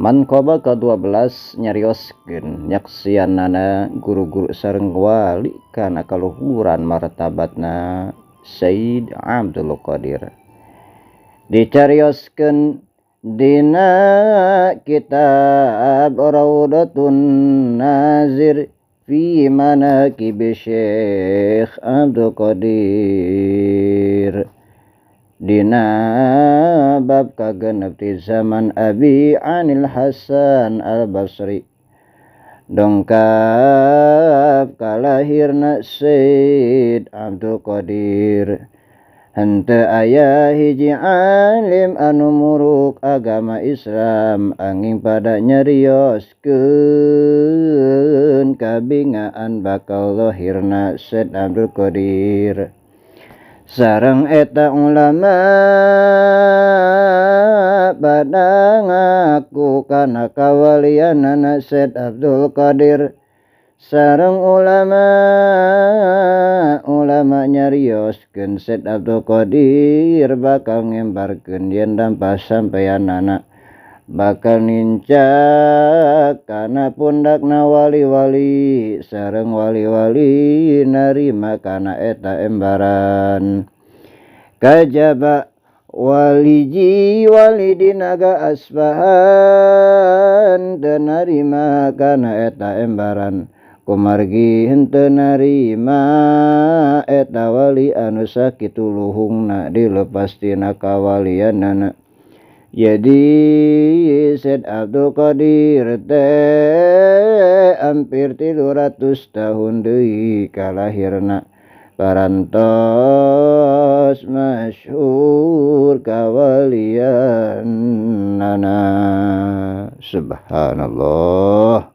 Manqaba ke-12 nyarioskeun nyaksianana guru-guru sareng wali kana kaluhuran martabatna Sayyid Abdul Qadir. Dicarioskeun dina kitab Raudatun Nazir fi manaqib Syekh Abdul Qadir. Dina bab kagenep ti zaman Abi Anil Hasan Al-Basri dongkap kalahirna Sayyid Abdul Qadir. Henteu aya hiji alim anu muruk agama Islam anging pada nyarioskeun kabingaan bakal lahirna Sayyid Abdul Qadir. Sareng eta ulama pada ngaku kana kawalianana Sayyid Abdul Qadir. Sareng ulama nyarioskeun Sayyid Abdul Qadir bakal ngembarkeun yen dampah sampeyanana bakal nincak kana pundakna wali-wali sareng wali-wali narima kana eta embaran. Kajaba waliji walidinaga Asbahan teu narima kana eta embaran kumargi henteu narima eta wali anu sakitu luhungna dilepas tina kawalianana. Jadi Sayyid Abdul Qadir teh hampir 300 tahun deui kalahirna parantos masyhur kawalianana. Subhanallah.